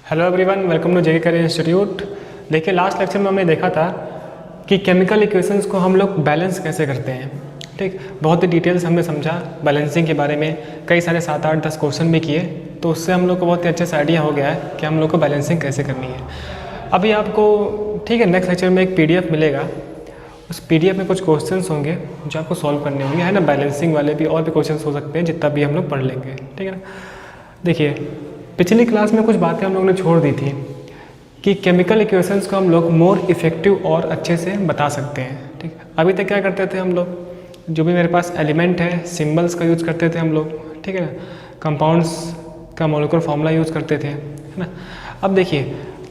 Hello everyone, welcome to JK career institute. देखिए, last lecture में हमने देखा था कि केमिकल इक्वेशंस को हम लोग बैलेंस कैसे करते हैं। ठीक, बहुत ही डिटेल्स हमने समझा बैलेंसिंग के बारे में, कई सारे 7, 8, 10 क्वेश्चन भी किए, तो उससे हम लोग को बहुत ही अच्छे से आइडिया हो गया है कि हम लोग को बैलेंसिंग कैसे करनी है। अभी आपको ठीक है, नेक्स्ट लेक्चर में एक PDF मिलेगा, उस PDF में कुछ क्वेश्चंस होंगे जो आपको सॉल्व करने होंगे, है ना। बैलेंसिंग वाले भी और भी क्वेश्चंस हो सकते हैं, जितना भी हम लोग पढ़ लेंगे, ठीक है ना। देखिए, पिछली क्लास में कुछ बातें हम लोगों ने छोड़ दी थी कि केमिकल इक्वेशंस को हम लोग मोर इफेक्टिव और अच्छे से बता सकते हैं। ठीक, अभी तक क्या करते थे हम लोग, जो भी मेरे पास एलिमेंट है सिंबल्स का यूज़ करते थे हम लोग, ठीक है ना। कंपाउंड्स का मॉलिक्यूलर फार्मूला यूज़ करते थे, है ना। अब देखिए,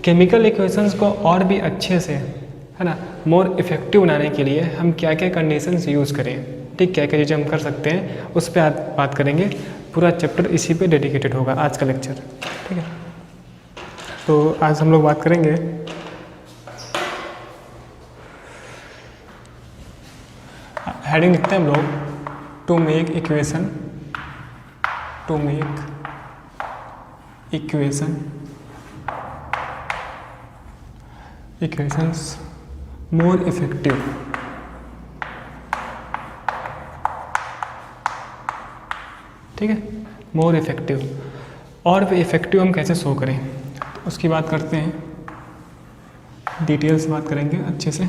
केमिकल इक्वेशंस को और भी अच्छे से, है ना, मोर इफेक्टिव बनाने के लिए हम क्या क्या कंडीशंस यूज़ करें, ठीक, क्या क्या चीज़ें हम कर सकते हैं, उस पर बात करेंगे। पूरा चैप्टर इसी पे डेडिकेटेड होगा आज का लेक्चर, ठीक है। तो आज हम लोग बात करेंगे हेडिंग लिखते हैं हम लोग, to make equations more effective. ठीक है, मोर इफेक्टिव। और भी इफेक्टिव हम कैसे शो करें उसकी बात करते हैं, डिटेल्स बात करेंगे अच्छे से।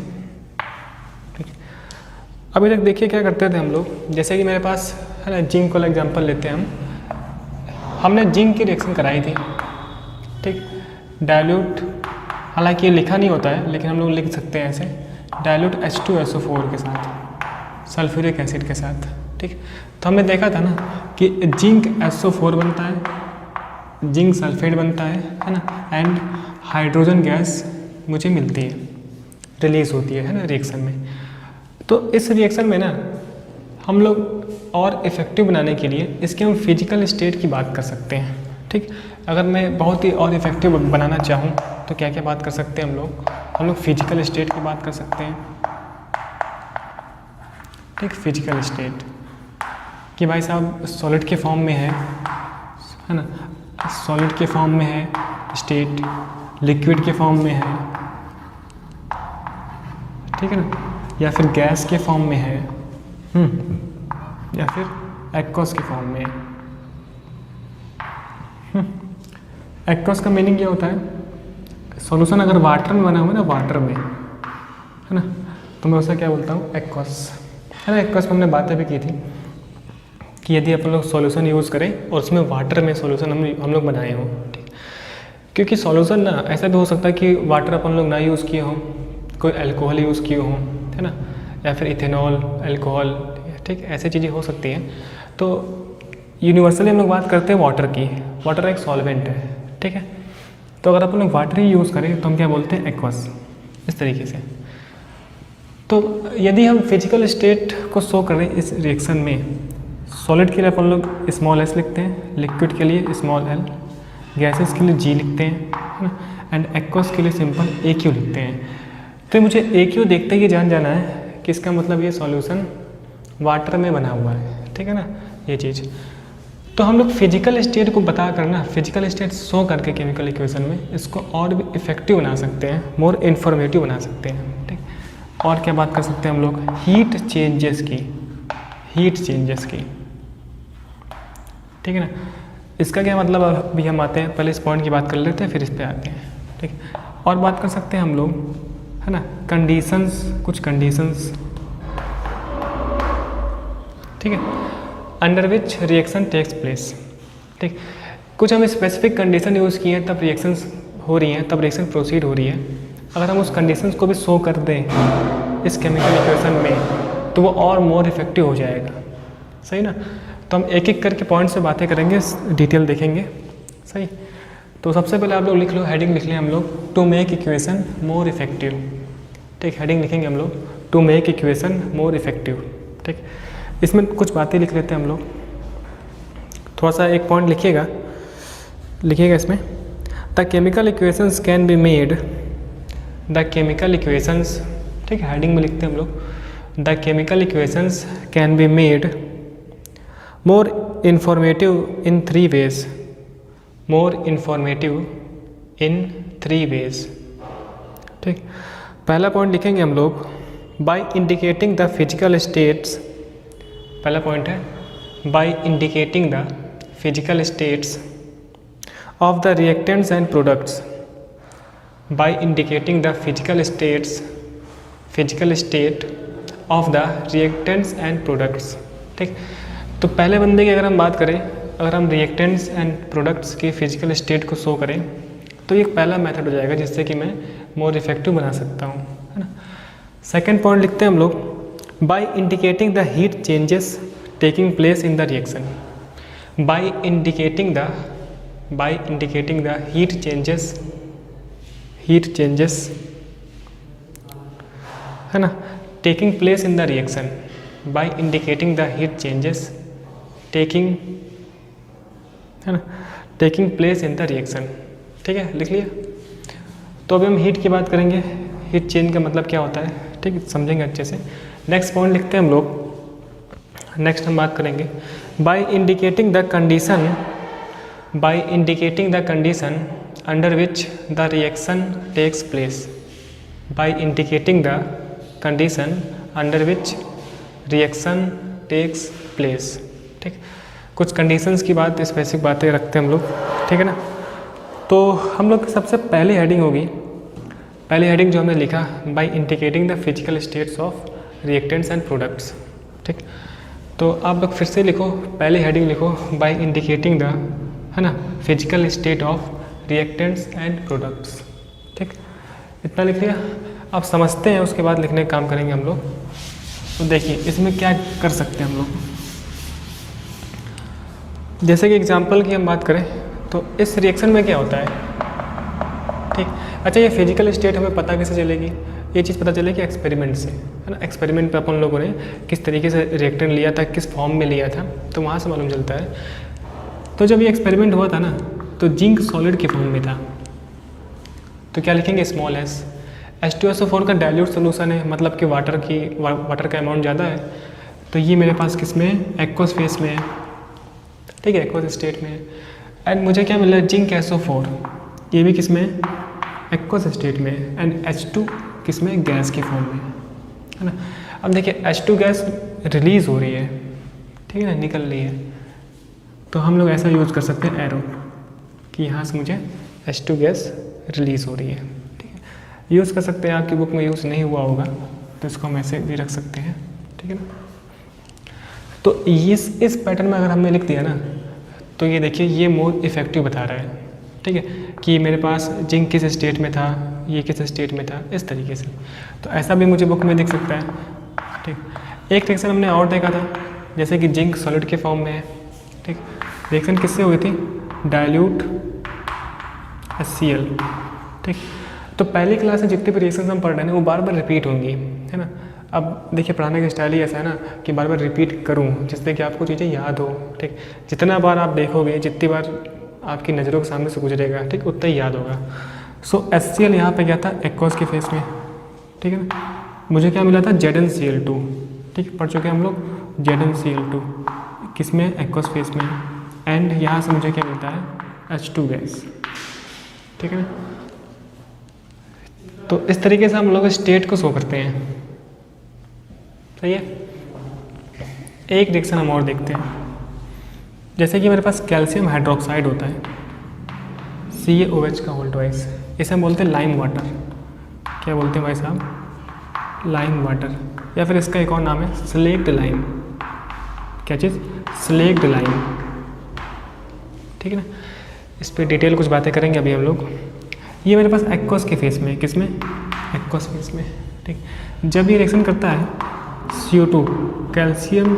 ठीक, अभी तक देखिए क्या करते थे हम लोग, जैसे कि मेरे पास है ना, जिंक वाला एग्जांपल लेते हैं हमने जिंक की रिएक्शन कराई थी। ठीक, डाइल्यूट, हालांकि ये लिखा नहीं होता है लेकिन हम लोग लिख सकते हैं ऐसे, डाइल्यूट H2SO4 के साथ सल्फ्यूरिक एसिड के साथ। ठीक, तो हमने देखा था ना कि जिंक SO4 बनता है, जिंक सल्फेट बनता है ना, एंड हाइड्रोजन गैस मुझे मिलती है, रिलीज होती है ना रिएक्शन में। तो इस रिएक्शन में ना हम लोग और इफ़ेक्टिव बनाने के लिए इसके हम फिजिकल स्टेट की बात कर सकते हैं। ठीक, अगर मैं बहुत ही और इफ़ेक्टिव बनाना चाहूँ तो क्या क्या बात कर सकते हैं हम लोग फिजिकल स्टेट की बात कर सकते हैं। ठीक, फिजिकल स्टेट कि भाई साहब सॉलिड के फॉर्म में है ना, सॉलिड के फॉर्म में है स्टेट, लिक्विड के फॉर्म में है, ठीक है ना, या फिर गैस के फॉर्म में है, या फिर एक्वस के फॉर्म में। एक्वस का मीनिंग क्या होता है, सॉल्यूशन अगर वाटर में बना हुआ है ना, वाटर में, है ना, तो मैं उसे क्या बोलता हूँ, एक्वस, है ना। एक्वस में हमने बातें भी की थी कि यदि अपन लोग सॉल्यूशन यूज़ करें और उसमें वाटर में सॉल्यूशन हम लोग बनाए हों, ठीक, क्योंकि सॉल्यूशन ना ऐसा भी हो सकता है कि वाटर अपन लोग ना यूज़ किए हों, कोई अल्कोहल यूज़ किए हों, है ना, या फिर इथेनॉल, अल्कोहल, ठीक, ऐसी चीज़ें हो सकती हैं। तो यूनिवर्सली हम लोग बात करते हैं वाटर की, वाटर एक सॉल्वेंट है, ठीक है। तो अगर अपन लोग वाटर ही यूज़ करें तो हम क्या बोलते हैं, एक्वस, इस तरीके से। तो यदि हम फिजिकल स्टेट को शो करें इस रिएक्शन में, सॉलिड के लिए अपन लोग स्मॉल s लिखते हैं, लिक्विड के लिए स्मॉल l, गैसेस के लिए G लिखते हैं, है ना, एंड एक्वस के लिए सिंपल AQ लिखते हैं। तो मुझे AQ देखते ही जान जाना है कि इसका मतलब ये सॉल्यूशन वाटर में बना हुआ है, ठीक है ना, ये चीज़। तो हम लोग फिजिकल स्टेट को बता कर ना, फिजिकल स्टेट शो करके केमिकल इक्वेशन में इसको और भी इफेक्टिव बना सकते हैं, मोर इन्फॉर्मेटिव बना सकते हैं। ठीक, और क्या बात कर सकते हैं हम लोग, हीट चेंजेस की, ठीक है ना। इसका क्या मतलब, अभी हम आते हैं, पहले इस पॉइंट की बात कर लेते हैं फिर इस पे आते हैं। ठीक, और बात कर सकते हैं हम लोग, है ना, कंडीशंस, कुछ कंडीशंस, ठीक है, under which reaction takes place. ठीक, कुछ हम स्पेसिफिक कंडीशन यूज़ किए हैं तब रिएक्शंस हो रही हैं, तब रिएक्शन प्रोसीड हो रही है। अगर हम उस कंडीशंस को भी शो कर दें इस केमिकल इक्वेशन में तो वो और मोर इफेक्टिव हो जाएगा, सही ना। तो हम एक एक करके पॉइंट से बातें करेंगे, डिटेल देखेंगे, सही। तो सबसे पहले आप लोग लिख लो, हेडिंग लिख लें हम लोग, to make equation more effective. ठीक, हेडिंग लिखेंगे हम लोग, to make equation more effective. ठीक, इसमें कुछ बातें लिख लेते हैं हम लोग, थोड़ा सा एक पॉइंट लिखिएगा इसमें, the chemical equations can be made, the chemical equations, ठीक है, हेडिंग में लिखते हैं हम लोग, the chemical equations can be made more informative in 3 ways, more informative in 3 ways। ठीक, पहला पॉइंट लिखेंगे हम लोग by indicating the physical states. पहला पॉइंट है by indicating the physical states of the reactants and products. By indicating the physical state of the reactants and products. ठीक, तो पहले बंदे की अगर हम बात करें, अगर हम रिएक्टेंट्स एंड प्रोडक्ट्स की फिजिकल स्टेट को शो करें तो ये पहला मेथड हो जाएगा जिससे कि मैं मोर इफेक्टिव बना सकता हूँ, है ना। सेकेंड पॉइंट लिखते हैं हम लोग by indicating the heat changes taking place in the reaction. By indicating the heat changes, है ना, taking place in the reaction. By indicating the heat changes taking place in the reaction. ठीक है, लिख लिया। तो अभी हम हीट की बात करेंगे, हीट चेंज का मतलब क्या होता है, ठीक है, समझेंगे अच्छे से। नेक्स्ट पॉइंट लिखते हैं हम लोग। नेक्स्ट हम बात करेंगे by indicating the condition under which the reaction takes place. By indicating the condition under which reaction takes place. ठीक, कुछ कंडीशंस की बात, स्पेसिफिक बातें रखते हैं हम लोग, ठीक है ना। तो हम लोग की सबसे पहली हेडिंग होगी, पहली हेडिंग जो हमने लिखा by indicating the physical states of reactants and products. ठीक, तो आप लोग फिर से लिखो, पहली हेडिंग लिखो बाय इंडिकेटिंग द, है ना, physical state of reactants and products. ठीक, इतना लिख लिया। अब समझते हैं, उसके बाद लिखने का काम करेंगे हम लोग। तो देखिए इसमें क्या कर सकते हैं हम लोग। जैसे कि एग्जांपल की हम बात करें तो इस रिएक्शन में क्या होता है। ठीक, अच्छा, ये फिजिकल स्टेट हमें पता कैसे चलेगी, ये चीज़ पता चलेगी एक्सपेरिमेंट से, है ना। एक्सपेरिमेंट पे अपन लोगों ने किस तरीके से रिएक्टेंट लिया था, किस फॉर्म में लिया था, तो वहाँ से मालूम चलता है। तो जब ये एक्सपेरिमेंट हुआ था ना, तो जिंक सॉलिड के फॉर्म में था, तो क्या लिखेंगे, स्मॉल एस। H2SO4 का डाइल्यूट सोल्यूशन है, मतलब कि वाटर का अमाउंट ज़्यादा है, तो ये मेरे पास किस में है, एक्वस फेस में है। ठीक है, एक्वस स्टेट में है। एंड मुझे क्या मिला है, जिंक SO4, ये भी किस में है, एक्वस स्टेट में है। एंड H2 किस में, गैस के फॉर्म में, है ना। अब देखिए H2 गैस रिलीज़ हो रही है, ठीक है ना, निकल रही है, तो हम लोग ऐसा यूज़ कर सकते हैं एरो, कि यहाँ से मुझे H2 गैस रिलीज़ हो रही है। ठीक है, यूज़ कर सकते हैं, आपकी बुक में यूज़ नहीं हुआ होगा तो इसको हम ऐसे भी रख सकते हैं, ठीक है ना। तो इस पैटर्न में अगर हमने लिख दिया ना, तो ये देखिए ये मोर इफेक्टिव बता रहा है, ठीक है, कि मेरे पास जिंक किस स्टेट में था, ये किस स्टेट में था, इस तरीके से। तो ऐसा भी मुझे बुक में दिख सकता है। ठीक, एक रिएक्शन हमने और देखा था, जैसे कि जिंक सॉलिड के फॉर्म में है। ठीक, रिएक्शन किससे हुई थी, डाइल्यूट HCl। ठीक, तो पहली क्लास में जितनी भी रिएक्शंस हम पढ़ रहे हैं वो बार बार रिपीट होंगी, है ना। अब देखिए पढ़ाने का स्टाइल ही ऐसा है ना कि बार बार रिपीट करूँ जिससे कि आपको चीज़ें याद हो। ठीक, जितना बार आप देखोगे, जितनी बार आपकी नज़रों के सामने से गुजरेगा, ठीक, उतना ही याद होगा। सो HCl यहाँ पे क्या था, एक्वस के फेस में, ठीक है ना। मुझे क्या मिला था, ZnCl2। ठीक, पढ़ चुके हैं हम लोग, ZnCl2 किस में, एक्वस फेस में। एंड यहाँ से मुझे क्या मिलता है, H2 गैस, ठीक है ना। तो इस तरीके से हम लोग स्टेट को शो करते हैं, सही है। एक रिएक्शन हम और देखते हैं, जैसे कि मेरे पास कैल्शियम हाइड्रोक्साइड होता है, CaOH का होल ट्वाइस, इसे हम बोलते हैं लाइम वाटर। क्या बोलते हैं भाई साहब, लाइम वाटर, या फिर इसका एक और नाम है स्लेक्ड लाइम। क्या चीज़, स्लेक्ड लाइम, ठीक है ना। इस पर डिटेल कुछ बातें करेंगे अभी हम लोग। ये मेरे पास एक्वस के फेस में, किस में, एक्वस फेस में। ठीक, जब ये रिएक्शन करता है CO2 कैल्शियम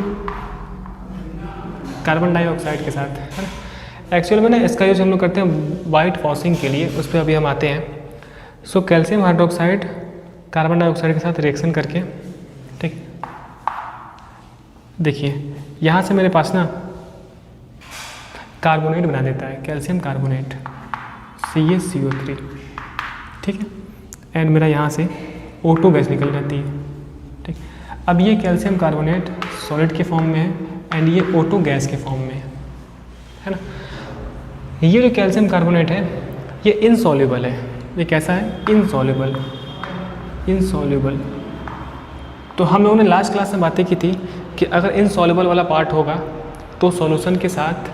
कार्बन डाइऑक्साइड के साथ, है ना। एक्चुअल में ना इसका यूज हम लोग करते हैं वाइट वॉशिंग के लिए, उस पर अभी हम आते हैं। So calcium hydroxide carbon dioxide के साथ रिएक्शन करके, ठीक, देखिए यहाँ से मेरे पास ना कार्बोनेट बना देता है, कैल्शियम कार्बोनेट CaCO3, ठीक है। एंड मेरा यहाँ से O2 गैस निकल जाती है। ठीक, अब ये कैल्शियम कार्बोनेट सॉलिड के फॉर्म में है एंड ये O2 गैस के फॉर्म में है ना। ये जो कैल्शियम कार्बोनेट है ये इनसॉल्युबल है। ये कैसा है? इनसॉल्युबल। इनसॉल्युबल। तो हम लोगों ने लास्ट क्लास में बातें की थी कि अगर इनसॉल्युबल वाला पार्ट होगा तो सॉल्यूशन के साथ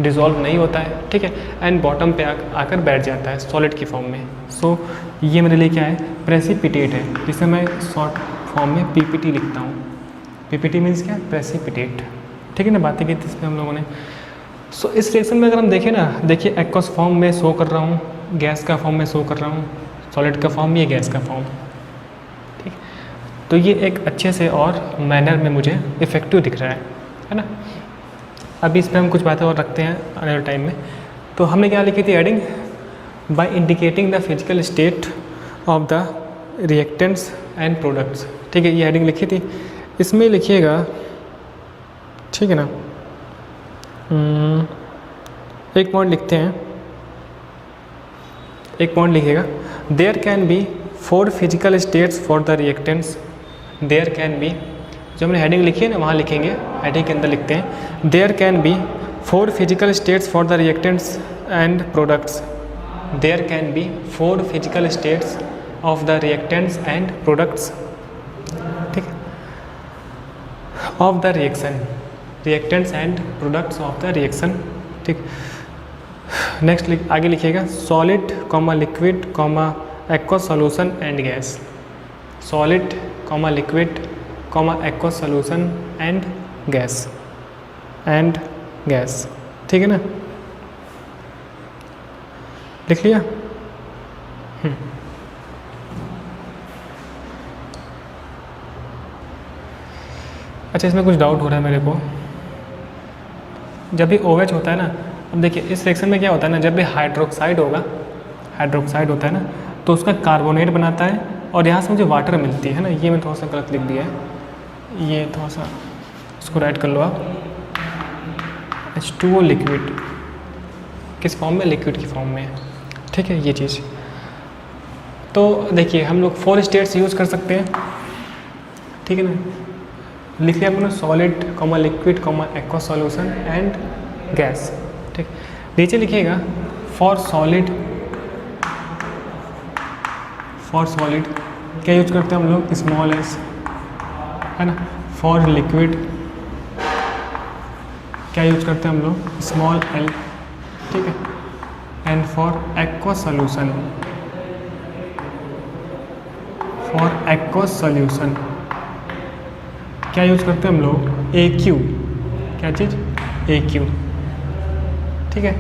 डिज़ोल्व नहीं होता है, ठीक है, एंड बॉटम पे आकर बैठ जाता है सॉलिड की फॉर्म में। सो ये मेरे लिए क्या है? प्रेसिपिटेट है, जिसे मैं शॉर्ट फॉर्म में पीपीटी लिखता हूँ। पीपीटी मीन्स क्या? प्रेसिपिटेट, ठीक है ना, बातें की थी इस पर हम लोगों ने। सो इस रिएक्शन में अगर हम देखें ना, देखिए एक्वस फॉर्म में शो कर रहा हूँ, गैस का फॉर्म में शो कर रहा हूँ, सॉलिड का फॉर्म, ये गैस का फॉर्म, ठीक। तो ये एक अच्छे से और मैनर में मुझे इफ़ेक्टिव दिख रहा है ना। अभी इस पर हम कुछ बातें और रखते हैं आने वाले टाइम में। तो हमने क्या लिखी थी? Heading by indicating the physical state of the reactants and products, ठीक है, ये हेडिंग लिखी थी। इसमें लिखिएगा, ठीक है ना, एक पॉइंट लिखते हैं, एक पॉइंट लिखिएगा। There can be 4 physical states for the reactants. There can be, जो हमने हेडिंग लिखी है ना वहाँ लिखेंगे, हेडिंग के अंदर लिखते हैं there can be 4 physical states for the reactants and products. There can be 4 physical states of the reactants and products, ठीक है, of the reaction, reactants and products of the reaction, ठीक। नेक्स्ट आगे लिखिएगा solid comma liquid comma aqueous solution and gas. Solid comma liquid comma aqueous solution and gas, ठीक है ना, लिख लिया। अच्छा, इसमें कुछ डाउट हो रहा है मेरे को। जब भी OH होता है ना, अब देखिए इस रिएक्शन में क्या होता है ना, जब भी हाइड्रोक्साइड होगा, हाइड्रोक्साइड होता है ना, तो उसका कार्बोनेट बनाता है और यहाँ से मुझे वाटर मिलती है ना। ये मैं थोड़ा सा गलत लिख दिया है, ये थोड़ा सा इसको राइट कर लो आप। H2O लिक्विड किस फॉर्म में? लिक्विड की फॉर्म में, ठीक है, ये चीज़। तो देखिए हम लोग 4 स्टेट्स यूज़ कर सकते हैं, ठीक है ना। लिख लिया अपना solid comma liquid comma aqueous solution and gas, ठीक। नीचे लिखिएगा फॉर सॉलिड क्या यूज करते हैं हम लोग? स्मॉल एस, है ना। फॉर लिक्विड क्या यूज करते हैं हम लोग? स्मॉल एल, ठीक है। एंड फॉर एक्वस सॉल्यूशन, क्या यूज करते हैं हम लोग? AQ, क्या चीज़? AQ, ठीक है।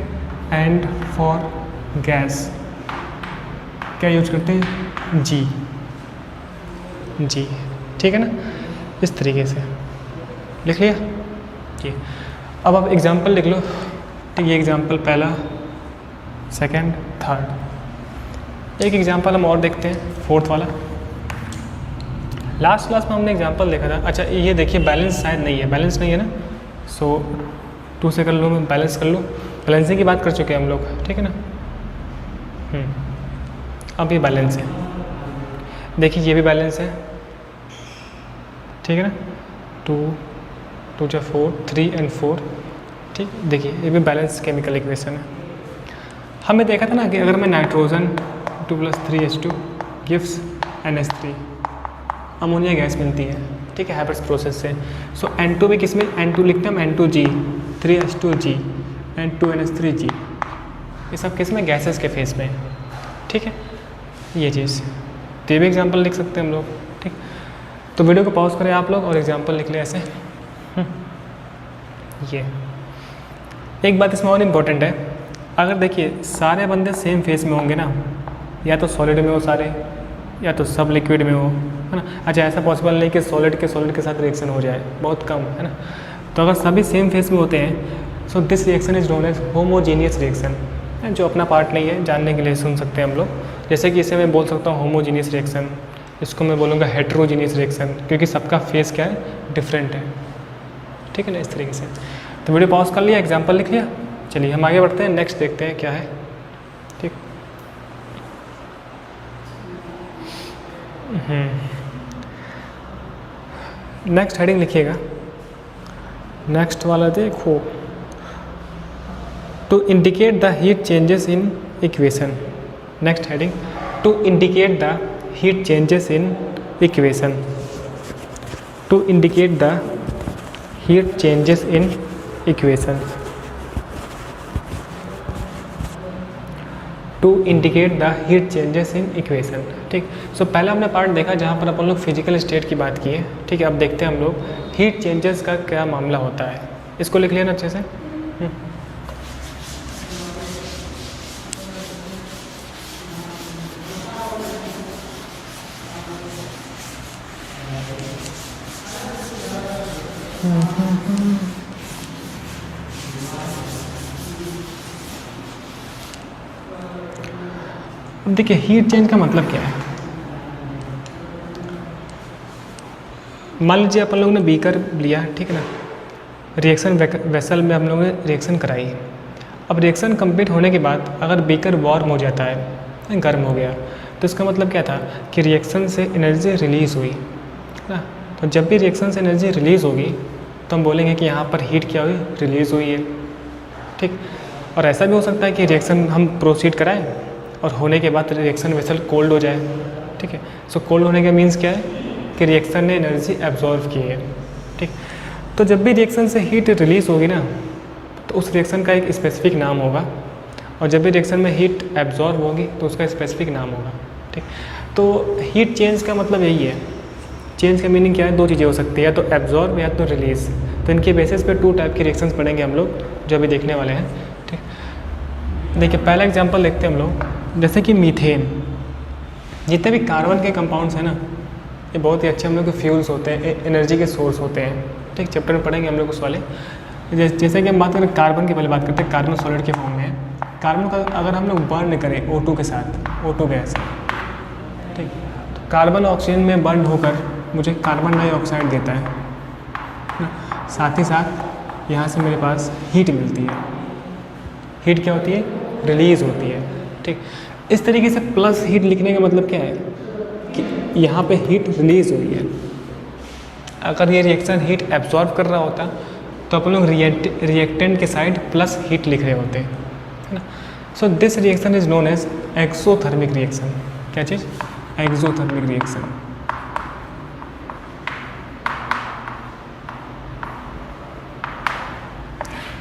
एंड फॉर गैस क्या यूज करते हैं? G, ठीक है ना। इस तरीके से लिख लिया ये। अब आप एग्जाम्पल लिख लो, ठीक। ये एग्जाम्पल पहला, सेकंड, थर्ड। एक एग्जाम्पल हम और देखते हैं, 4th वाला। लास्ट क्लास में हमने एग्जाम्पल देखा था। अच्छा, ये देखिए बैलेंस शायद नहीं है, बैलेंस नहीं है ना। सो 2 से कर लो, मैं बैलेंस कर लो। बैलेंसिंग की बात कर चुके हैं हम लोग, ठीक है ना। अब ये बैलेंस है, देखिए ये भी बैलेंस है, ठीक है ना। 2 2 जा 4, 3 and 4, ठीक। देखिए ये भी बैलेंस केमिकल इक्वेशन है। हमें देखा था ना कि अगर मैं nitrogen 2 + 3H2 gives NH3, ammonia gas मिलती है, ठीक है, हैबर्स प्रोसेस से। सो N2 भी किस में? N2 लिखते हैं हम N2G, 3H2G एंड 2NH3G, ये सब किस में? गैसेस के फेस में, ठीक है, ये चीज़। तो ये भी एग्जाम्पल लिख सकते हैं हम लोग, ठीक। तो वीडियो को पॉज करें आप लोग और एग्जाम्पल लिख लें ऐसे। ये एक बात इसमें और इम्पोर्टेंट है, अगर देखिए सारे बंदे सेम फेस में होंगे ना, या तो सॉलिड में हो सारे, या तो सब लिक्विड में हो, है ना। अच्छा, ऐसा पॉसिबल नहीं कि सॉलिड के साथ रिएक्शन हो जाए, बहुत कम, है ना। तो अगर सभी सेम फेस में होते हैं, so this reaction is known as homogeneous reaction. जो अपना पार्ट नहीं है, जानने के लिए सुन सकते हैं हम लोग। जैसे कि इसे मैं बोल सकता हूँ होमोजीनियस रिएक्शन, इसको मैं बोलूँगा हेट्रोजीनियस रिएक्शन, क्योंकि सबका फेस क्या है? डिफरेंट है, ठीक है ना, इस तरीके से। तो वीडियो पॉज कर लिया, एग्जाम्पल लिख लिया। चलिए हम आगे बढ़ते हैं, नेक्स्ट देखते हैं क्या है, ठीक। नेक्स्ट हेडिंग लिखिएगा, नेक्स्ट वाला देखो, to indicate the heat changes in equation. Next heading, to indicate the heat changes in equation. To indicate the heat changes in equation. To indicate the heat changes in equation. ठीक, so पहला हमने part देखा जहाँ पर अपन लोग physical state की बात की है। ठीक है, अब देखते हैं हम लोग हीट चेंजेस का क्या मामला होता है। इसको लिख लेना अच्छे से। अब देखिए हीट चेंज का मतलब क्या है। मान लीजिए अपन लोगों ने बीकर लिया, ठीक है ना, रिएक्शन वेसल में हम लोगों ने रिएक्शन कराई। अब रिएक्शन कंप्लीट होने के बाद अगर बीकर वार्म हो जाता है, गर्म हो गया, तो इसका मतलब क्या था कि रिएक्शन से एनर्जी रिलीज़ हुई ना। तो जब भी रिएक्शन से एनर्जी रिलीज़ होगी तो हम बोलेंगे कि यहाँ पर हीट क्या हुई, रिलीज़ हुई है। ठीक, और ऐसा भी हो सकता है कि रिएक्शन हम प्रोसीड कराएं और होने के बाद रिएक्शन वेसल कोल्ड हो जाए। ठीक है, सो कोल्ड होने का मीन्स क्या है कि रिएक्शन ने एनर्जी एब्जॉर्व की है। ठीक, तो जब भी रिएक्शन से हीट रिलीज़ होगी ना, तो उस रिएक्शन का एक स्पेसिफिक नाम होगा, और जब भी रिएक्शन में हीट एब्जॉर्व होगी तो उसका स्पेसिफिक नाम होगा। ठीक, तो हीट चेंज का मतलब यही है। चेंज का मीनिंग क्या है, दो चीज़ें हो सकती है, या तो एब्जॉर्ब या तो रिलीज़। तो इनके बेसिस पे 2 टाइप के रिएक्शंस पढ़ेंगे हम लोग, जो अभी देखने वाले हैं। ठीक, देखिए पहला एग्जांपल देखते हैं हम लोग, जैसे कि मीथेन। जितने भी कार्बन के कंपाउंड्स हैं ना, ये बहुत ही अच्छे हम लोग के फ्यूल्स होते हैं, एनर्जी के सोर्स होते हैं। ठीक, चैप्टर में पढ़ेंगे हम लोग उस वाले। जैसे कि हम बात करें कार्बन की, पहले बात करते हैं कार्बन सॉलिड के फॉर्म में है। कार्बन का अगर हम लोग बर्न करें O2 के साथ, O2 गैस, ठीक, तो कार्बन ऑक्सीजन में बर्न होकर मुझे कार्बन डाइऑक्साइड देता है ना। साथ ही साथ यहाँ से मेरे पास हीट मिलती है। हीट क्या होती है, रिलीज़ होती है। ठीक, इस तरीके से प्लस हीट लिखने का मतलब क्या है कि यहाँ पे हीट रिलीज़ हुई है। अगर ये रिएक्शन हीट एब्जॉर्ब कर रहा होता तो अपन लोग रिएक्टेंट के साइड प्लस हीट लिख रहे होते हैं, है ना। So this reaction is known as exothermic reaction. क्या चीज़, एक्सोथर्मिक रिएक्शन।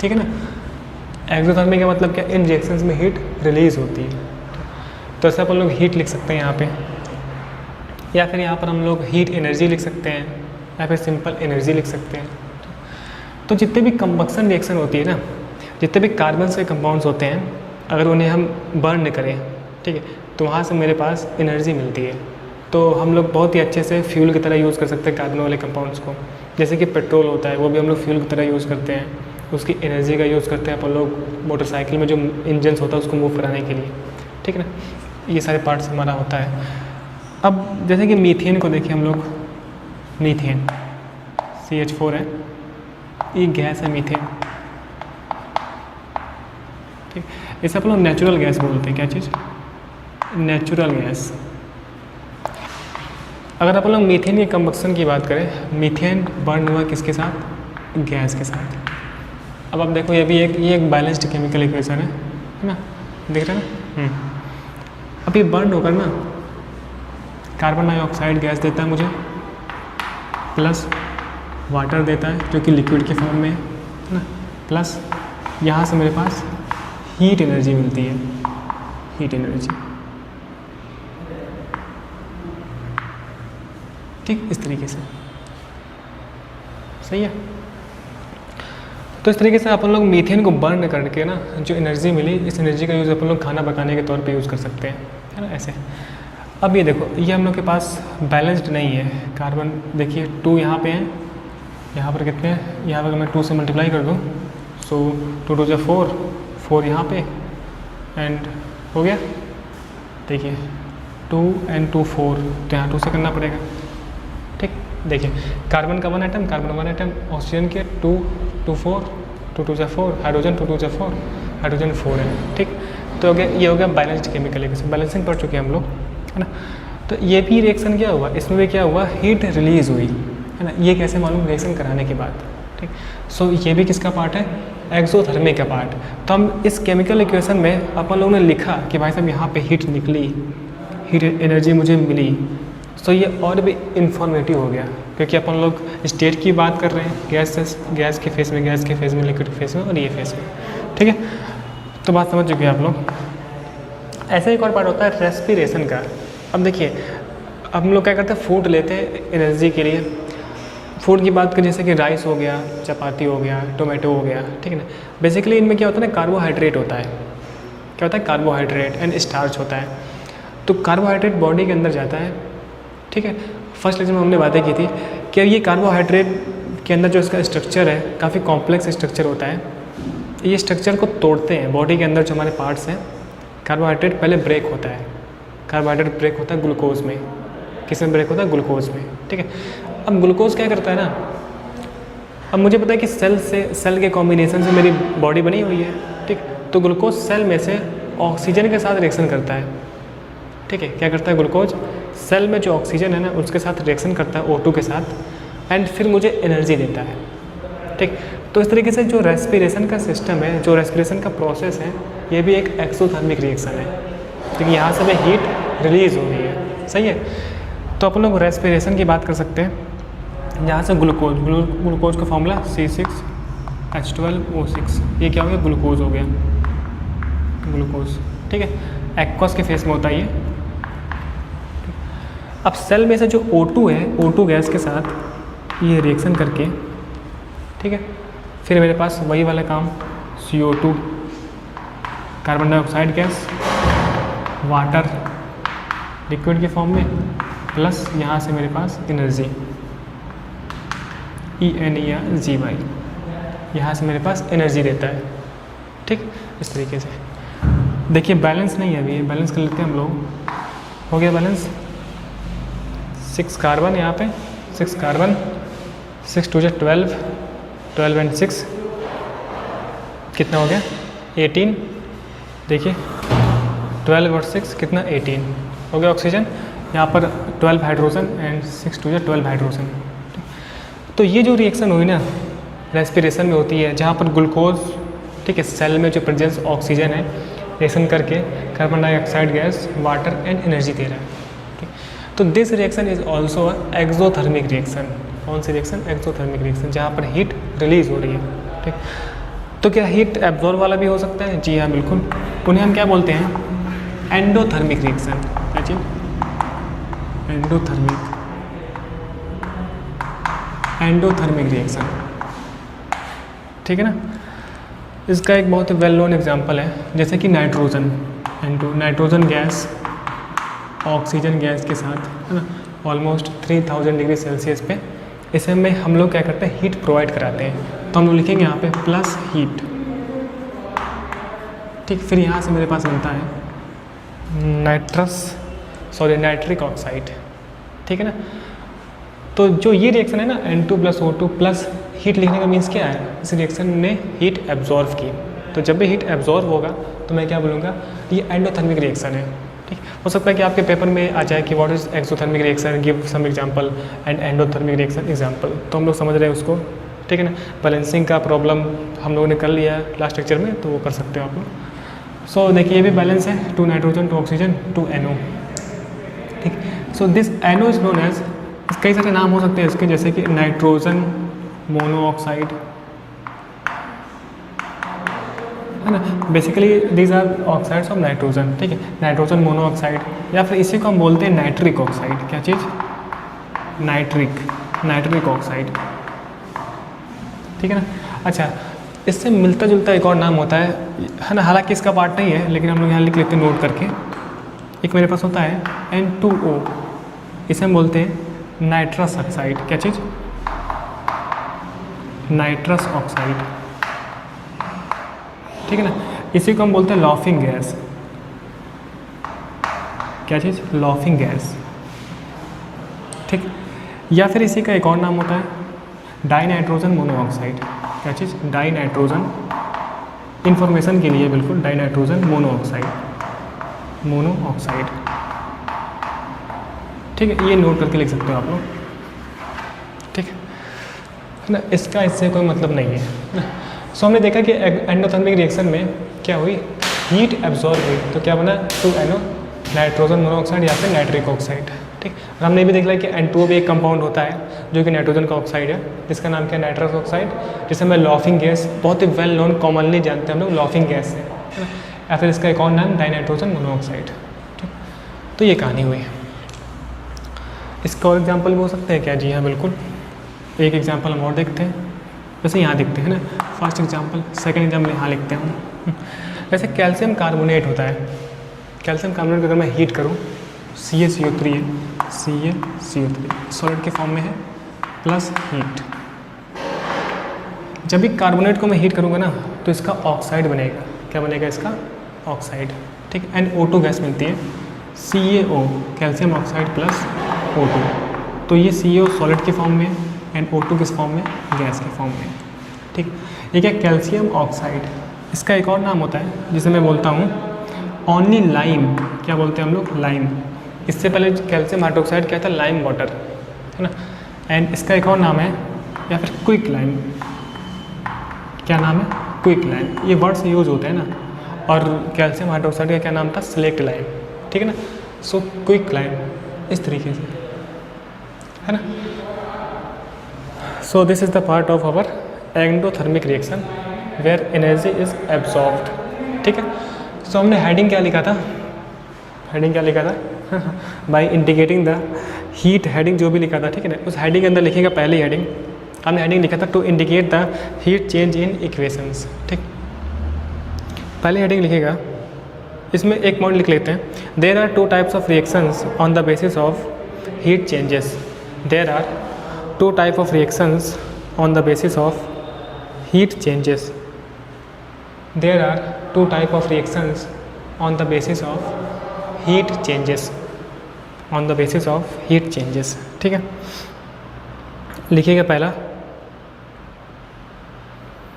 ठीक है ना। एक्सोथर्मिक का मतलब क्या, इन रिएक्शंस में हीट रिलीज़ होती है। तो ऐसे अपन लोग हीट लिख सकते हैं यहाँ पे, या फिर यहाँ पर हम लोग हीट एनर्जी लिख सकते हैं, या फिर सिंपल एनर्जी लिख सकते हैं। तो जितने भी कंबक्शन रिएक्शन होती है ना, जितने भी कार्बन के कंपाउंड्स होते हैं, अगर उन्हें हम बर्न करें, ठीक है, तो वहाँ से मेरे पास एनर्जी मिलती है। तो हम लोग बहुत ही अच्छे से फ्यूल की तरह यूज़ कर सकते हैं कार्बन वाले कंपाउंड्स को। जैसे कि पेट्रोल होता है, वो भी हम लोग फ्यूल की तरह यूज़ करते हैं, उसकी एनर्जी का यूज़ करते हैं अपन लोग मोटरसाइकिल में जो इंजन्स होता है उसको मूव कराने के लिए। ठीक है ना, ये सारे पार्ट्स हमारा होता है। अब जैसे कि मीथेन को देखिए हम लोग, मीथेन CH4 है, ये गैस है मीथेन। ठीक, इसे अपन लोग नेचुरल गैस बोलते हैं। क्या चीज़, नेचुरल गैस। अगर अपन लोग मीथेन की कंबक्शन की बात करें, मीथेन बर्न हुआ किसके साथ, गैस के साथ। अब आप देखो ये एक बैलेंस्ड केमिकल इक्वेशन है ना, देख रहे हैं ना। अब ये बर्न होकर ना कार्बन डाइऑक्साइड गैस देता है मुझे, प्लस वाटर देता है जो कि लिक्विड के फॉर्म में है ना, प्लस यहाँ से मेरे पास हीट एनर्जी मिलती है, हीट एनर्जी। ठीक, इस तरीके से सही है। तो इस तरीके से अपन लोग मीथेन को बर्न करके ना जो एनर्जी मिली, इस एनर्जी का यूज़ अपन लोग खाना पकाने के तौर पे यूज़ कर सकते हैं, है ना, ऐसे। अब ये देखो, ये हम लोग के पास बैलेंस्ड नहीं है। कार्बन देखिए 2 यहाँ पे हैं, यहाँ पर कितने हैं, यहाँ पर मैं 2 से मल्टीप्लाई कर दूँ, सो 2 2 4, 4 यहाँ पे, एंड हो गया। देखिए 2 and 2 4, तो यहाँ 2 से करना पड़ेगा। ठीक, देखिए कार्बन का 1 एटम, कार्बन 1 एटम, ऑक्सीजन के 2 2 4, 2 2 4, हाइड्रोजन 2 2 4, हाइड्रोजन 4 है। ठीक, तो हो गया, ये हो गया बैलेंस्ड केमिकल इक्वेशन। बैलेंसिंग पढ़ चुके हैं हम लोग, है ना। तो ये भी रिएक्शन क्या हुआ, इसमें भी क्या हुआ, हीट रिलीज़ हुई, है ना। ये कैसे मालूम, रिएक्शन कराने के बाद। ठीक, सो ये भी किसका पार्ट है, एक्सोथर्मिक का पार्ट। तो हम इस केमिकल इक्वेशन में अपन लोगों ने लिखा कि भाई साहब यहाँ पे हीट निकली, हीट एनर्जी मुझे मिली, तो ये और भी इन्फॉर्मेटिव हो गया, क्योंकि अपन लोग स्टेट की बात कर रहे हैं, गैस के फेस में, गैस के फेस में, लिक्विड फेस में और ये फेस में। ठीक है, तो बात समझ चुके हैं आप लोग। ऐसा एक और पार्ट होता है रेस्पिरेशन का। अब देखिए, हम लोग क्या करते हैं, फूड लेते हैं एनर्जी के लिए। फूड की बात करें जैसे कि राइस हो गया, चपाती हो गया, टोमेटो हो गया, ठीक है ना। बेसिकली इनमें क्या होता है ना, कार्बोहाइड्रेट होता है। क्या होता है, कार्बोहाइड्रेट एंड स्टार्च होता है। तो कार्बोहाइड्रेट बॉडी के अंदर जाता है, ठीक है। फर्स्ट लेक्चर में हमने बातें की थी कि ये कार्बोहाइड्रेट के अंदर जो इसका स्ट्रक्चर है, काफ़ी कॉम्प्लेक्स स्ट्रक्चर होता है। ये स्ट्रक्चर को तोड़ते हैं बॉडी के अंदर जो हमारे पार्ट्स हैं। कार्बोहाइड्रेट पहले ब्रेक होता है, कार्बोहाइड्रेट ब्रेक होता है ग्लूकोज में। किस में ब्रेक होता है, ग्लूकोज में, ठीक है। अब ग्लूकोज क्या करता है ना, अब मुझे पता है कि सेल के कॉम्बिनेशन से मेरी बॉडी बनी हुई है, ठीक। तो ग्लूकोज सेल में से ऑक्सीजन के साथ रिएक्शन करता है, ठीक है। क्या करता है, ग्लूकोज सेल में जो ऑक्सीजन है ना उसके साथ रिएक्शन करता है O2 के साथ, एंड फिर मुझे एनर्जी देता है, ठीक। तो इस तरीके से जो रेस्पिरेशन का सिस्टम है, जो रेस्पिरेशन का प्रोसेस है, ये भी एक एक्सोथर्मिक रिएक्शन है, क्योंकि यहाँ से हमें हीट रिलीज हो रही है, सही है। तो अपन लोग रेस्पिरेशन की बात कर सकते हैं। यहाँ से ग्लूकोज का फॉर्मूला C6H12O6, ये क्या हो गया, ग्लूकोज हो गया, ग्लूकोज, ठीक है। एक्वस के फेस में होता है ये। अब सेल में से जो O2 है, O2 गैस के साथ ये रिएक्शन करके, ठीक है, फिर मेरे पास वही वाला काम, CO2 carbon dioxide gas, water liquid के फॉर्म में, प्लस यहाँ से मेरे पास एनर्जी ENERGY, यहाँ से मेरे पास एनर्जी देता है, ठीक। इस तरीके से देखिए, बैलेंस नहीं है अभी, बैलेंस कर लेते हैं हम लोग। हो गया बैलेंस, 6 कार्बन यहाँ पे, 6 कार्बन, 6 2 12, 12 एंड 6 कितना हो गया, 18। देखिए 12 और 6 कितना, 18 हो गया ऑक्सीजन। यहाँ पर 12 हाइड्रोजन एंड 6 2 12 हाइड्रोजन। तो ये जो रिएक्शन हुई ना, रेस्पिरेशन में होती है, जहाँ पर ग्लूकोज, ठीक है, सेल में जो प्रेजेंस ऑक्सीजन है, रिएक्शन करके carbon dioxide gas, water and energy दे रहा है, ठीक। तो this reaction is also exothermic reaction. कौन सी रिएक्शन, एक्सोथर्मिक रिएक्शन, जहाँ पर हीट रिलीज हो रही है, ठीक। तो क्या हीट एब्जॉर्ब वाला भी हो सकता है, जी हाँ बिल्कुल। उन्हें हम क्या बोलते हैं, एंडोथर्मिक रिएक्शन। क्या चीज़, एंडोथर्मिक, एंडोथर्मिक रिएक्शन, ठीक है ना। इसका एक बहुत ही वेल नोन एग्जांपल है, जैसे कि nitrogen, nitrogen gas oxygen gas के साथ, है ना, ऑलमोस्ट 3000 डिग्री सेल्सियस पे इसे में हम लोग क्या करते हैं, हीट प्रोवाइड कराते हैं। तो हम लोग लिखेंगे यहाँ पे प्लस हीट, ठीक। फिर यहाँ से मेरे पास बनता है नाइट्रिक ऑक्साइड, ठीक है ना। तो जो ये रिएक्शन है ना, N2+O2 प्लस हीट लिखने का मीन्स क्या है, इस रिएक्शन ने हीट एब्जॉर्व की। तो जब भी हीट एब्जॉर्व होगा तो मैं क्या बोलूँगा, ये एंडोथर्मिक रिएक्शन है, ठीक। हो सकता है कि आपके पेपर में आ जाए कि what is exothermic reaction, give some example, and endothermic reaction example. तो हम लोग समझ रहे हैं उसको, ठीक है ना। बैलेंसिंग का प्रॉब्लम हम लोगों ने कर लिया है लास्ट लेक्चर में, तो वो कर सकते हो आप लोग। सो देखिए, ये भी बैलेंस है, 2 नाइट्रोजन 2 ऑक्सीजन 2 NO, ठीक। So this NO is known as, कई सारे नाम हो सकते हैं इसके, जैसे कि नाइट्रोजन मोनोऑक्साइड, है ना। Basically these are oxides of nitrogen, ठीक है, नाइट्रोजन मोनोऑक्साइड, या फिर इसी को हम बोलते हैं नाइट्रिक ऑक्साइड। क्या चीज़, नाइट्रिक ऑक्साइड, ठीक है ना। अच्छा, इससे मिलता जुलता एक और नाम होता है ना, हालांकि इसका पार्ट नहीं है, लेकिन हम लोग यहाँ लिख लेते हैं नोट करके। एक मेरे पास होता है N2O, इसे हम बोलते हैं नाइट्रस ऑक्साइड। क्या चीज़, नाइट्रस ऑक्साइड, ठीक है ना। इसी को हम बोलते हैं लॉफिंग गैस। क्या चीज़, लॉफिंग गैस, ठीक। या फिर इसी का एक और नाम होता है डाइनाइट्रोजन मोनोऑक्साइड। क्या चीज़, डाइनाइट्रोजन, इंफॉर्मेशन के लिए बिल्कुल, डाइनाइट्रोजन मोनोऑक्साइड, ठीक है। ये नोट करके लिख सकते हो आप लोग, ठीक है ना। इसका इससे कोई मतलब नहीं है ना। सो हमने देखा कि एंडोथर्मिक रिएक्शन में क्या हुई, हीट एब्जॉर्ब हुई, तो क्या बना 2NO नाइट्रोजन मोनोऑक्साइड या फिर नाइट्रिक ऑक्साइड। ठीक, और हमने भी देखा कि N2O भी एक कंपाउंड होता है जो कि नाइट्रोजन का ऑक्साइड है, जिसका नाम क्या है, नाइट्रस ऑक्साइड, जिसे हमें लॉफिंग गैस, बहुत ही वेल नोन कॉमनली जानते हैं हम लोग लॉफिंग गैस है ना, या फिर इसका एक और नाम डाइनाइट्रोजन मोनोऑक्साइड। ठीक, तो ये कहानी हुई। इसका और एग्जाम्पल भी हो सकते हैं क्या? जी हाँ बिल्कुल, एक एग्जाम्पल हम और देखते हैं, वैसे यहाँ दिखते हैं ना, फर्स्ट एग्जाम्पल, सेकेंड एग्जाम्पल यहाँ लिखते हैं हम। वैसे कैल्शियम कार्बोनेट होता है, कैल्शियम कार्बोनेट अगर मैं हीट करूँ, CaCO3 है, CaCO3 सॉलिड के फॉर्म में है, प्लस हीट। जब भी कार्बोनेट को मैं हीट करूँगा ना तो इसका ऑक्साइड बनेगा, क्या बनेगा इसका? ऑक्साइड। ठीक, NO2 गैस मिलती है, CaO calcium oxide plus O2, तो ये CO सॉलिड के फॉर्म में, NO2 किस फॉर्म में? गैस के फॉर्म में। ठीक, ये क्या कैल्शियम ऑक्साइड, इसका एक और नाम होता है जिसे मैं बोलता हूँ ओनली लाइम, क्या बोलते हैं हम लोग? लाइम। इससे पहले कैल्शियम हाइड्रोक्साइड क्या था? लाइम वाटर, है ना। एंड इसका एक और नाम है, या फिर क्विक लाइम, क्या नाम है? Quick lime. ये वर्ड्स यूज होते हैं ना, और कैल्शियम हाइड्रोक्साइड का क्या नाम था? Select lime. ठीक है ना, सो क्विक लाइम इस तरीके से, है ना। So this is the part of our endothermic reaction where energy is absorbed. ठीक है, सो हमने हेडिंग क्या लिखा था? हेडिंग क्या लिखा था? By indicating the heat, heading जो भी लिखा था, ठीक है ना, उस हेडिंग के अंदर लिखेगा पहली हेडिंग, हमने हेडिंग लिखा था to indicate the heat change in equations. ठीक, पहली हेडिंग लिखेगा, इसमें एक पॉइंट लिख लेते हैं, there are two types of reactions on the basis of heat changes. There are two type of reactions on the basis of heat changes. There are two type of reactions on the basis of heat changes, on the basis of heat changes. ठीक है, लिखिएगा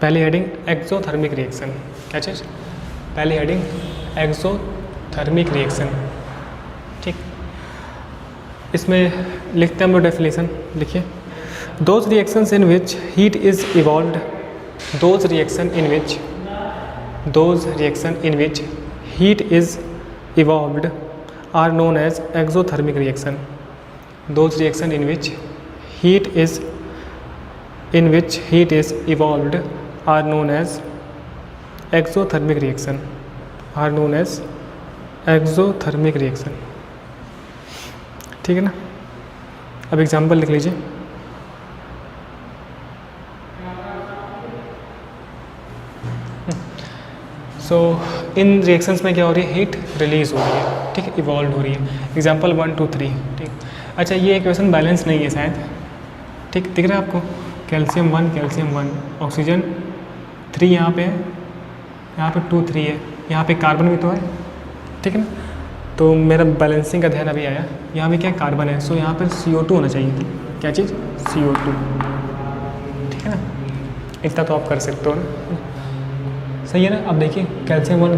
पहली heading exothermic reaction. क्या चीज़? पहली heading exothermic reaction. ठीक, इसमें लिखते हैं हम लोग डेफिनेशन, लिखिए, those reactions in which heat is evolved, those reaction in which heat is evolved are known as exothermic reaction. Those reaction in which heat is evolved are known as exothermic reaction, are known as exothermic reaction. ठीक है ना, अब example लिख लीजिए। सो इन reactions में क्या हो रही है? हीट रिलीज हो रही है, ठीक है, इवॉल्व हो रही है। एग्जांपल 1 2 3। ठीक, अच्छा ये इक्वेशन बैलेंस नहीं है शायद, ठीक, दिख रहा है आपको? कैल्शियम 1 ऑक्सीजन 3 यहाँ पे है, यहाँ पे 2 3 है, यहाँ पे कार्बन भी तो है, ठीक है ना। तो मेरा बैलेंसिंग का ध्यान अभी आया, यहाँ पे क्या कार्बन है, सो यहाँ पर CO2 होना चाहिए थी। क्या चीज़? CO2, ठीक है ना। इतना तो आप कर सकते हो ना, सही है ना। अब देखिए कैल्शियम 1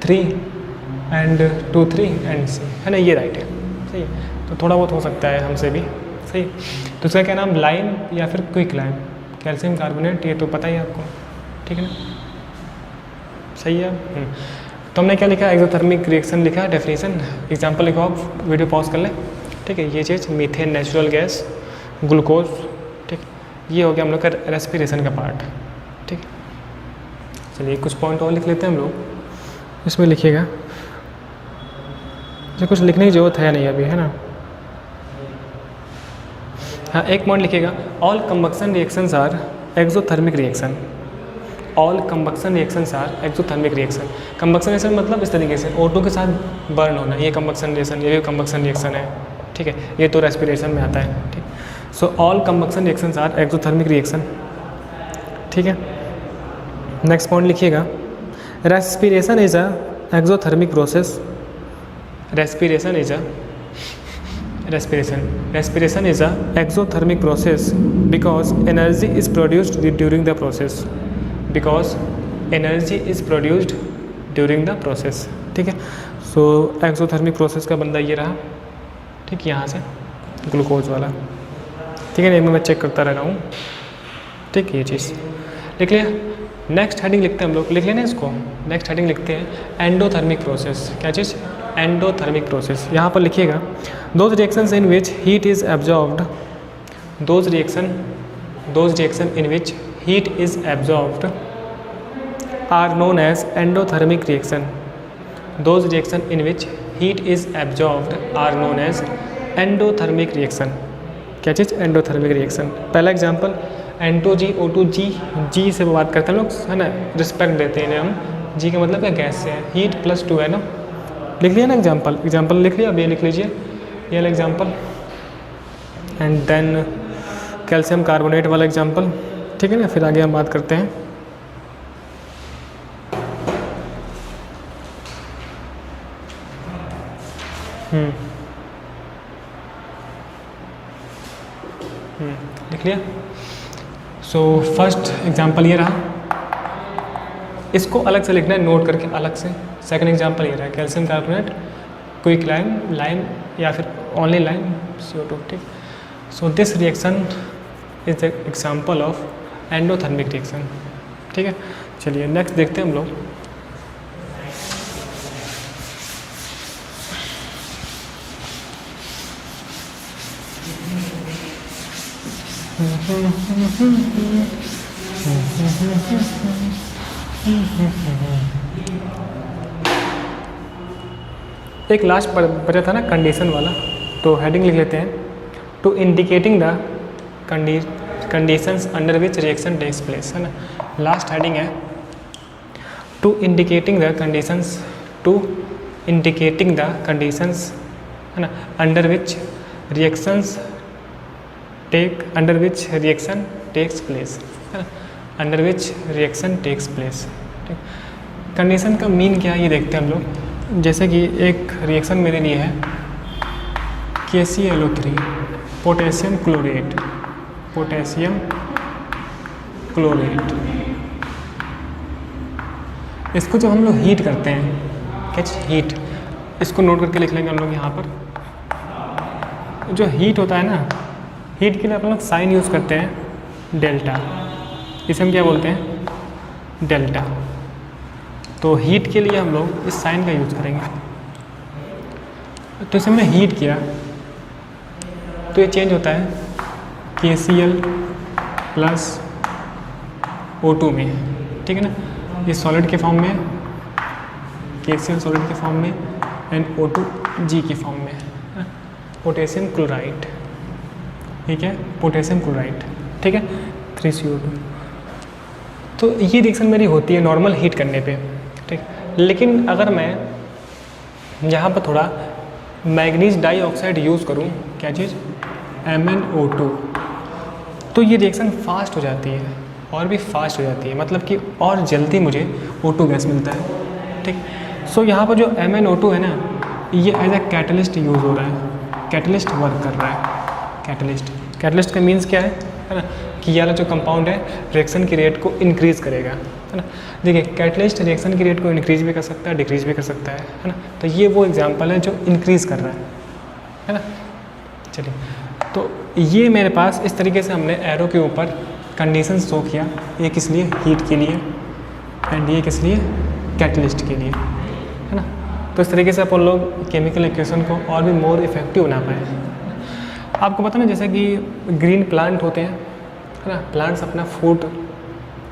3 एंड 2 3 एंड C, है ना, ये राइट है, सही है। तो थोड़ा बहुत हो सकता है हमसे भी, सही। तो इसका क्या नाम? लाइम या फिर क्विक लाइम, कैल्शियम कार्बोनेट, ये तो पता ही है आपको, ठीक है ना, सही है। तो हमने क्या लिखा? एक्सोथर्मिक रिएक्शन लिखा है, डेफिनेशन। एग्जाम्पल लिखो आप, वीडियो पॉज कर लें, ठीक है। ये चीज़ मीथेन नेचुरल गैस, ग्लूकोज, ठीक, ये हो गया हम लोग का रेस्पिरेशन का पार्ट, ठीक। चलिए कुछ पॉइंट और लिख लेते हैं हम लोग। इसमें लिखिएगा, जो कुछ लिखने की ज़रूरत है नहीं अभी, है ना। हाँ, एक पॉइंट लिखिएगा, all combustion reactions are exothermic reaction. All combustion reactions are exothermic reaction. Combustion reaction मतलब इस तरीके से O2 के साथ बर्न होना, ये कंबक्शन रिएक्शन, ये भी कंबक्शन रिएक्शन है, ठीक है। ये तो रेस्पिरेशन में आता है, ठीक। So all combustion reactions are exothermic reaction, ठीक है। नेक्स्ट पॉइंट लिखिएगा, respiration is a exothermic process. रेस्पिरेशन इज अ exothermic process because energy is produced during the process, ठीक है। सो एक्सोथर्मिक प्रोसेस का बंदा ये रहा, ठीक, यहाँ से ग्लूकोज वाला, ठीक है। मैं चेक करता रह रहा हूँ, ठीक, ये चीज़। लिख लिया। नेक्स्ट हेडिंग लिखते हैं हम लोग, लिख लेना इसको। नेक्स्ट हेडिंग लिखते हैं एंडोथर्मिक प्रोसेस। क्या चीज़? Endothermic process. यहाँ पर लिखिएगा those reactions in which heat is absorbed, those reaction in which heat is absorbed are known as endothermic reaction. Those reaction in which heat is absorbed are known as endothermic reaction. क्या चीज़? Endothermic reaction. पहला example N2G O2G, G से बात करते हैं हम लोग, है ना, रिस्पेक्ट देते हैं इन्हें हम। जी का मतलब क्या? गैस से है। हीट +2 है ना। लिख लिया ना एग्जांपल लिख लिया। अब ये लिख लीजिए, ये वाला example, and then calcium carbonate वाला एग्जांपल, ठीक है ना। फिर आगे हम बात करते हैं। लिख लिया। सो फर्स्ट एग्जांपल ये रहा, इसको अलग से लिखना है नोट करके अलग से। सेकंड एग्जांपल ये रहा, कैल्शियम कार्बोनेट, क्विक लाइम या फिर ओनली लाइम CO2, ठीक। So this reaction is the example of endothermic reaction, ठीक है। चलिए नेक्स्ट देखते हैं हम लोग। एक लास्ट बचा था ना कंडीशन वाला, तो हेडिंग लिख लेते हैं to indicating the conditions under which reaction takes place, है ना। लास्ट हेडिंग है to indicating the conditions, to indicating the conditions, है ना, under which reaction takes place, है ना, under which reaction takes place. Condition का मीन क्या है ये देखते हैं हम लोग। जैसे कि एक रिएक्शन मेरे लिए है KClO3 पोटेशियम क्लोरेट। इसको जब हम लोग हीट करते हैं, क्या हीट, इसको नोट करके लिख लेंगे हम लोग यहाँ पर। जो हीट होता है ना, हीट के लिए अपन लोग साइन यूज़ करते हैं डेल्टा, इसे हम क्या बोलते हैं? डेल्टा। तो हीट के लिए हम लोग इस साइन का यूज़ करेंगे। तो इसे हमने हीट किया तो ये चेंज होता है KCl + O2 में, ठीक है ना। ये सॉलिड के फॉर्म में, KCl सॉलिड के फॉर्म में एंड O2G के फॉर्म में, पोटेशियम क्लोराइड, ठीक है, पोटेशियम क्लोराइड, ठीक है, 3CO2। तो ये रिएक्शन मेरी होती है नॉर्मल हीट करने पे, ठीक। लेकिन अगर मैं यहाँ पर थोड़ा मैग्नीज डाइऑक्साइड यूज़ करूँ, क्या चीज़? MnO2, तो ये रिएक्शन फास्ट हो जाती है, और भी फास्ट हो जाती है, मतलब कि और जल्दी मुझे O2 गैस मिलता है, ठीक। सो यहाँ पर जो MnO2 है ना, ये एज ए कैटलिस्ट यूज़ हो रहा है, कैटलिस्ट वर्क कर रहा है। कैटलिस्ट का मीन्स क्या है ना, कि ये वाला जो कंपाउंड है रिएक्शन की रेट को इंक्रीज़ करेगा, है ना। देखिए कैटलिस्ट रिएक्शन की रेट को इंक्रीज़ भी कर सकता है, डिक्रीज़ भी कर सकता है ना। तो ये वो एग्जांपल है जो इंक्रीज़ कर रहा है ना। चलिए, तो ये मेरे पास इस तरीके से हमने एरो के ऊपर कंडीशन शो किया, ये किस लिए? हीट के लिए, एंड ये किस लिए? कैटलिस्ट के लिए, है ना। तो इस तरीके से अपन लोग केमिकल इक्वेशन को और भी मोर इफेक्टिव बना पाए। आपको पता ना, जैसे कि ग्रीन प्लांट होते हैं, है ना, प्लांट्स अपना फूड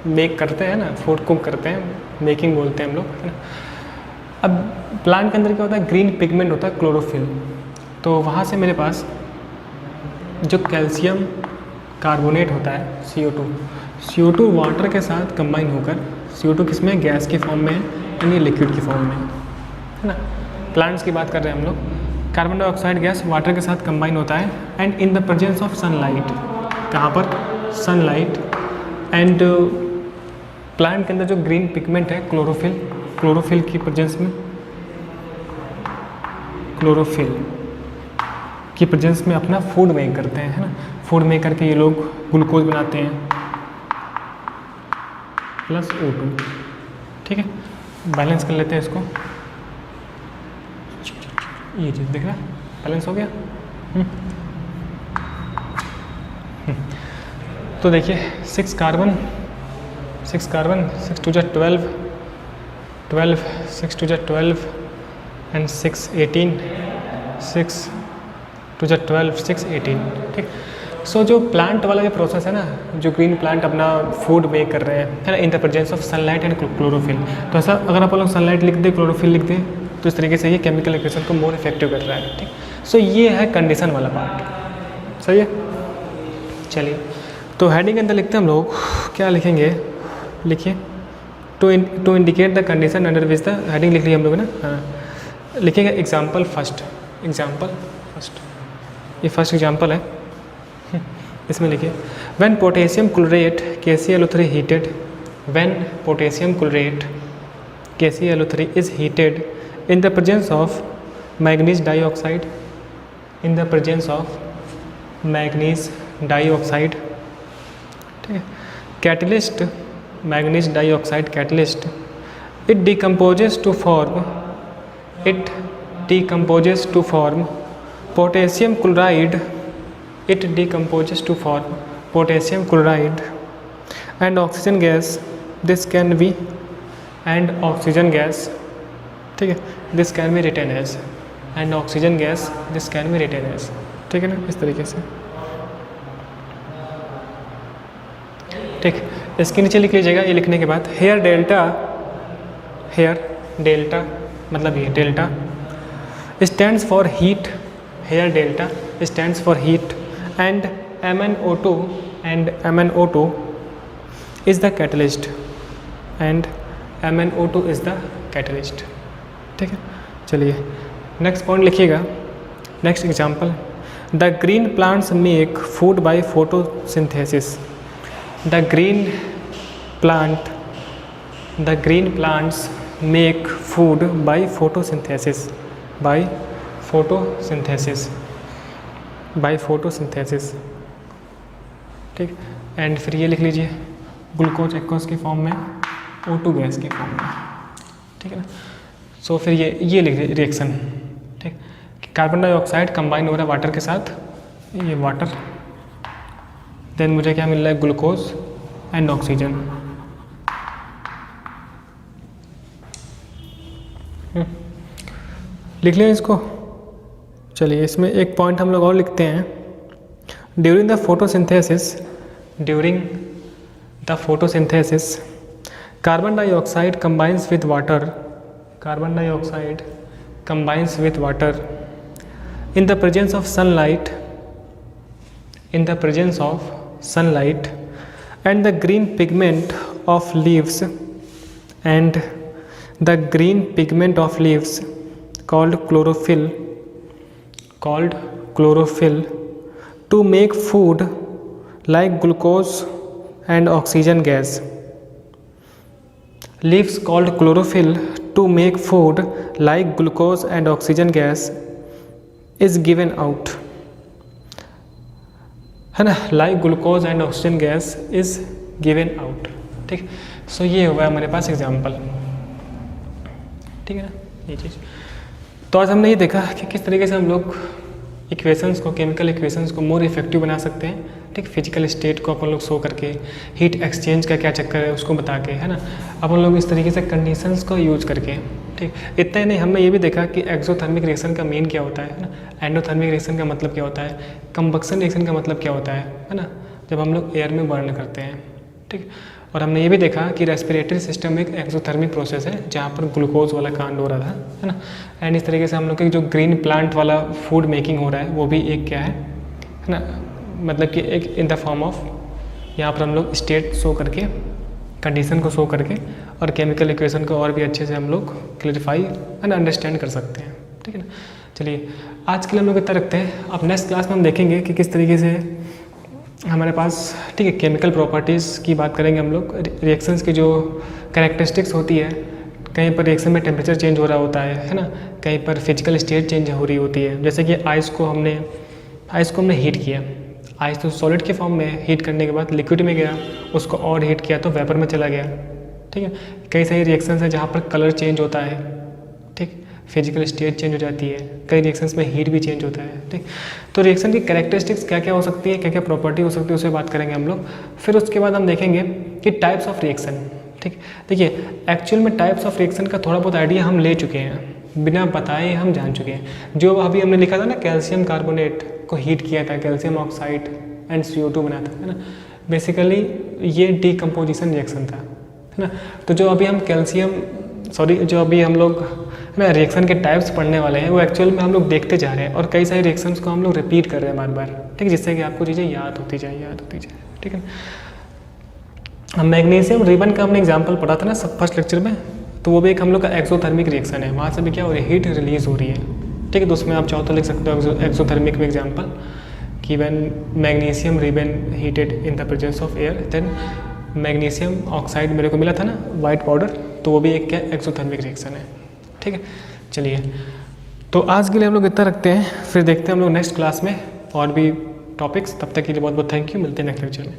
मेक करते हैं ना, फूड कुक करते हैं, मेकिंग बोलते हैं हम लोग, है ना। अब प्लांट के अंदर क्या होता है? ग्रीन पिगमेंट होता है, क्लोरोफिल। तो वहाँ से मेरे पास जो कैल्शियम कार्बोनेट होता है CO2 वाटर के साथ कंबाइन होकर, CO2 किस में? गैस के फॉर्म में, यानी लिक्विड की फॉर्म में, है ना। प्लांट्स की बात कर रहे हैं हम लोग। कार्बन डाइऑक्साइड गैस वाटर के साथ कंबाइन होता है, and in the presence of sunlight, कहाँ पर? सनलाइट, एंड प्लांट के अंदर जो ग्रीन पिगमेंट है क्लोरोफिल की प्रेजेंस में, अपना फूड मेक करते हैं, है ना। फूड मेक करके ये लोग ग्लूकोज बनाते हैं प्लस O2, ठीक है। बैलेंस कर लेते हैं इसको, ये चीज़ देख रहा है, बैलेंस हो गया। तो देखिए 6 कार्बन 6 कार्बन, 6 2 जा 12, 12 6 2 जा 12 एंड 6 18, 6 2 जा 12, 6 18, ठीक। सो जो प्लांट वाला जो प्रोसेस है ना, जो ग्रीन प्लांट अपना फूड मेक कर रहे हैं, है ना, इन the presence of sunlight and chlorophyll. तो ऐसा अगर आप लोग सनलाइट लिख दें, क्लोरोफिल लिख दें, तो इस तरीके से ये केमिकल इक्वेशन को मोर इफेक्टिव कर रहा है, ठीक। सो ये है कंडीशन वाला पार्ट, सही है। चलिए, तो हेडिंग के अंदर लिखते हैं हम लोग, क्या लिखेंगे, लिखिए to indicate the condition under which the, heading लिख ली हम लोग ना, हाँ। लिखिएगा एग्जाम्पल फर्स्ट, एग्जाम्पल फर्स्ट, ये फर्स्ट एग्जाम्पल है, इसमें लिखिए when potassium chlorate KClO3 heated, when potassium chlorate KClO3 is heated in the presence of manganese dioxide, in the presence of manganese dioxide, ठीक है। Catalyst, manganese dioxide catalyst, it decomposes to form potassium chloride, it decomposes to form potassium chloride and oxygen gas, this can be, and oxygen gas, ठीक है, this can be written as, and oxygen gas this can be written as, ठीक है ना, इस तरीके से, ठीक। इसके नीचे लिख लीजिएगा, ये लिखने के बाद हेयर डेल्टा मतलब ये delta stands for heat, here delta stands for heat and MnO2 is the catalyst, and MnO2 is the catalyst, ठीक है। चलिए नेक्स्ट पॉइंट लिखिएगा, next example, the green plants make food by photosynthesis, the green plants make food by photosynthesis, by photosynthesis, ठीक। And फिर ये लिख लीजिए glucose aqueous के फॉर्म में, O2 गैस के फॉर्म में, ठीक है ना। सो फिर ये लिख लीजिए रिएक्शन, ठीक। कार्बन डाइऑक्साइड कंबाइन हो रहा है वाटर के साथ, ये वाटर, देन मुझे क्या मिल रहा है, ग्लूकोज एंड ऑक्सीजन, लिख लिया इसको। चलिए इसमें एक पॉइंट हम लोग और लिखते हैं, during the photosynthesis carbon dioxide combines with water in the presence of sunlight, and the green pigment of leaves called chlorophyll to make food like glucose and oxygen gas. Leaves called chlorophyll to make food like glucose and oxygen gas is given out, है ना, like glucose and oxygen gas is given out, ठीक। सो ये हुआ हमारे पास example, ठीक है ना, ये चीज़। तो आज हमने ये देखा कि किस तरीके से हम लोग इक्वेशंस को, केमिकल इक्वेशंस को मोर इफेक्टिव बना सकते हैं, ठीक। फिजिकल स्टेट को अपन लोग शो करके, हीट एक्सचेंज का क्या चक्कर है उसको बता के, है ना, अपन लोग इस तरीके से कंडीशंस को यूज करके, ठीक। इतना ही नहीं, हमने ये भी देखा कि एक्सोथर्मिक रिएक्शन का मेन क्या होता है ना, एंडोथर्मिक रिएक्शन का मतलब क्या होता है, कंबक्शन रिएक्शन का मतलब क्या होता है ना, जब हम लोग एयर में बर्न करते हैं, ठीक। और हमने ये भी देखा कि रेस्पिरेटरी सिस्टम एक एक्सोथर्मिक प्रोसेस है जहाँ पर ग्लूकोज वाला कांड हो रहा था, है ना। एंड इस तरीके से हम लोग के जो ग्रीन प्लांट वाला फूड मेकिंग हो रहा है वो भी एक क्या है ना, मतलब कि एक इन द फॉर्म ऑफ, यहाँ पर हम लोग स्टेट शो करके, कंडीशन को शो करके, और केमिकल इक्वेशन को और भी अच्छे से हम लोग क्लैरिफाई एंड अंडरस्टैंड कर सकते हैं, ठीक है ना। चलिए आज के लिए हम लोग इतना रखते हैं, अब नेक्स्ट क्लास में हम देखेंगे कि किस तरीके से हमारे पास, ठीक है, केमिकल प्रॉपर्टीज़ की बात करेंगे हम लोग, रिएक्शंस की जो कैरेक्टरिस्टिक्स होती है, कहीं पर रिएक्शन में टेम्परेचर चेंज हो रहा होता है ना, कहीं पर फिजिकल स्टेट चेंज हो रही होती है, जैसे कि आइस को हमने हीट किया, आइस तो सॉलिड के फॉर्म में, हीट करने के बाद लिक्विड में गया, उसको और हीट किया तो वेपर में चला गया, ठीक है। कई सारी रिएक्शंस हैं जहाँ पर कलर चेंज होता है, ठीक, फिजिकल स्टेट चेंज हो जाती है, कई रिएक्शंस में हीट भी चेंज होता है। ठीक, तो रिएक्शन की कैरेक्टरिस्टिक्स क्या क्या हो सकती है, क्या क्या प्रॉपर्टी हो सकती है, उसे बात करेंगे हम लोग। फिर उसके बाद हम देखेंगे कि टाइप्स ऑफ रिएक्शन। ठीक, देखिए एक्चुअल में टाइप्स ऑफ रिएक्शन का थोड़ा बहुत आइडिया हम ले चुके हैं, बिना बताए हम जान चुके हैं। जो अभी हमने लिखा था ना, कैल्शियम कार्बोनेट को हीट किया था, कैल्शियम ऑक्साइड एंड CO2 बना था, है ना। बेसिकली ये डीकम्पोजिशन रिएक्शन था, है ना। तो जो अभी हम जो अभी हम लोग है ना रिएक्शन के टाइप्स पढ़ने वाले हैं, वो एक्चुअल में हम लोग देखते जा रहे हैं और कई सारे रिएक्शंस को हम लोग रिपीट कर रहे हैं बार बार। ठीक, जिससे कि आपको चीज़ें याद होती जाए। ठीक है, मैग्नीशियम रिबन का हमने एग्जाम्पल पढ़ा था ना सब फर्स्ट लेक्चर में, तो वो भी एक हम लोग का एक्सोथर्मिक रिएक्शन है। वहाँ से भी क्या हो रही है, हीट रिलीज हो रही है। ठीक है, तो उसमें आप चाहो तो लिख सकते हो एक्सोथर्मिक में एग्जाम्पल कि when magnesium ribbon heated in the presence of air then magnesium oxide मेरे को मिला था ना वाइट पाउडर, तो वो भी एक क्या एक्सोथर्मिक रिएक्शन है। ठीक है, चलिए तो आज के लिए हम लोग इतना रखते हैं, फिर देखते हैं हम लोग नेक्स्ट क्लास में और भी टॉपिक्स। तब तक के लिए बहुत बहुत थैंक यू, मिलते हैं नेक्स्ट लेक्चर में।